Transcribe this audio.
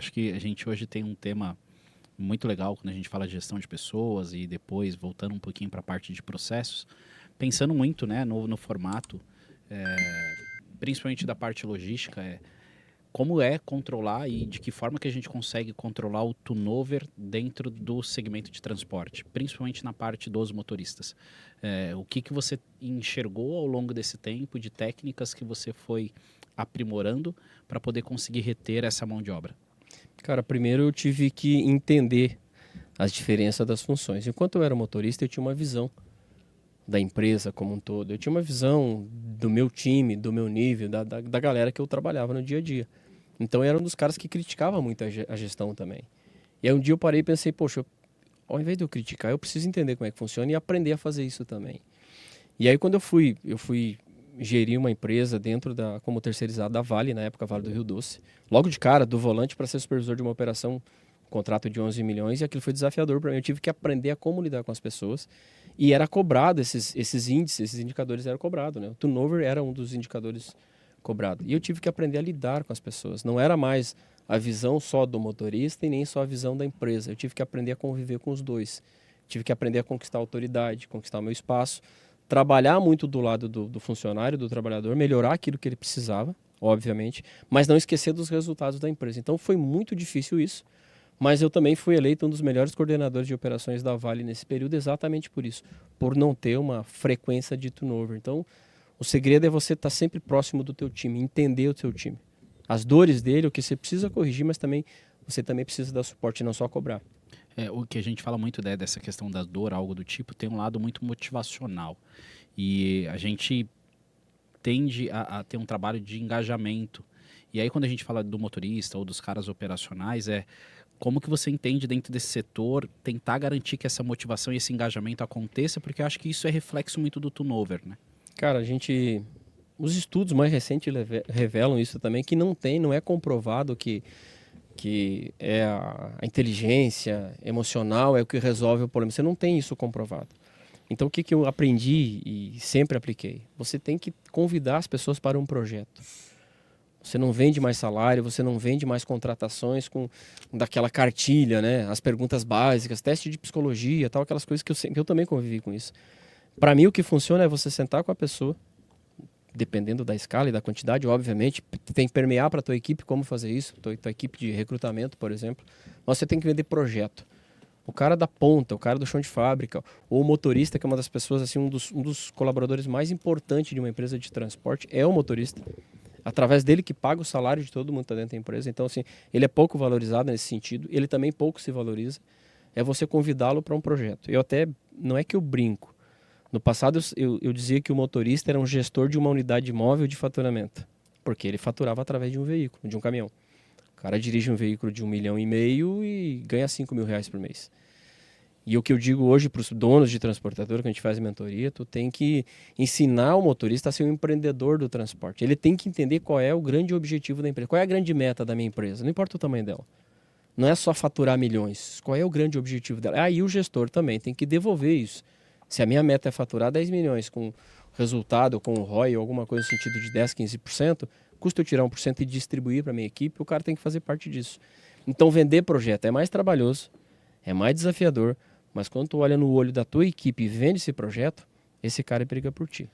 Acho que a gente hoje tem um tema muito legal quando a gente fala de gestão de pessoas e depois voltando um pouquinho para a parte de processos, pensando muito, né, no formato, principalmente da parte logística, como é controlar e de que forma que a gente consegue controlar o turnover dentro do segmento de transporte, principalmente na parte dos motoristas. O que, que você enxergou ao longo desse tempo de técnicas que você foi aprimorando para poder conseguir reter essa mão de obra? Cara, primeiro eu tive que entender as diferenças das funções. Enquanto eu era motorista, eu tinha uma visão da empresa como um todo. Eu tinha uma visão do meu time, do meu nível, da galera que eu trabalhava no dia a dia. Então eu era um dos caras que criticava muito a gestão também. E aí um dia eu parei e pensei, poxa, ao invés de eu criticar, eu preciso entender como é que funciona e aprender a fazer isso também. E aí quando eu fui gerir uma empresa como terceirizado da Vale, na época Vale do Rio Doce, logo de cara, do volante para ser supervisor de uma operação, um contrato de 11 milhões, e aquilo foi desafiador para mim. Eu tive que aprender a como lidar com as pessoas e era cobrado esses índices, esses indicadores eram cobrados, né? O turnover era um dos indicadores cobrado. E eu tive que aprender a lidar com as pessoas. Não era mais a visão só do motorista e nem só a visão da empresa. Eu tive que aprender a conviver com os dois. Tive que aprender a conquistar a autoridade, conquistar o meu espaço, trabalhar muito do lado do funcionário, do trabalhador, melhorar aquilo que ele precisava, obviamente, mas não esquecer dos resultados da empresa. Então foi muito difícil isso, mas eu também fui eleito um dos melhores coordenadores de operações da Vale nesse período exatamente por isso, por não ter uma frequência de turnover. Então, o segredo é você estar sempre próximo do teu time, entender o teu time. As dores dele, o que você precisa corrigir, mas também você também precisa dar suporte, não só cobrar. O que a gente fala muito, né, dessa questão da dor, algo do tipo, tem um lado muito motivacional. E a gente tende a ter um trabalho de engajamento. E aí, quando a gente fala do motorista ou dos caras operacionais, como que você entende dentro desse setor tentar garantir que essa motivação e esse engajamento aconteça, porque eu acho que isso é reflexo muito do turnover, né? Cara, os estudos mais recentes revelam isso também, que não é comprovado que é a inteligência emocional é o que resolve o problema. Você não tem isso comprovado. Então, o que, que eu aprendi e sempre apliquei? Você tem que convidar as pessoas para um projeto. Você não vende mais salário, você não vende mais contratações com daquela cartilha, né? As perguntas básicas, teste de psicologia, tal, aquelas coisas que eu também convivi com isso. Para mim, o que funciona é você sentar com a pessoa, dependendo da escala e da quantidade, obviamente, tem que permear para a tua equipe como fazer isso, tua equipe de recrutamento, por exemplo. Mas você tem que vender projeto. O cara da ponta, o cara do chão de fábrica, ou o motorista, que é uma das pessoas, assim, um dos colaboradores mais importantes de uma empresa de transporte, é o motorista. Através dele que paga o salário de todo mundo que está dentro da empresa. Então, assim, ele é pouco valorizado nesse sentido, ele também pouco se valoriza. É você convidá-lo para um projeto. Eu até, não é que eu brinco, no passado, eu dizia que o motorista era um gestor de uma unidade móvel de faturamento, porque ele faturava através de um veículo, de um caminhão. O cara dirige um veículo de 1,5 milhão e ganha 5 mil reais por mês. E o que eu digo hoje para os donos de transportadora, que a gente faz mentoria, tu tem que ensinar o motorista a ser um empreendedor do transporte. Ele tem que entender qual é o grande objetivo da empresa, qual é a grande meta da minha empresa, não importa o tamanho dela. Não é só faturar milhões. Qual é o grande objetivo dela? Aí o gestor também tem que devolver isso. Se a minha meta é faturar 10 milhões com resultado, com o ROI ou alguma coisa no sentido de 10, 15%, custa eu tirar 1% e distribuir para a minha equipe, o cara tem que fazer parte disso. Então vender projeto é mais trabalhoso, é mais desafiador, mas quando tu olha no olho da tua equipe e vende esse projeto, esse cara briga por ti.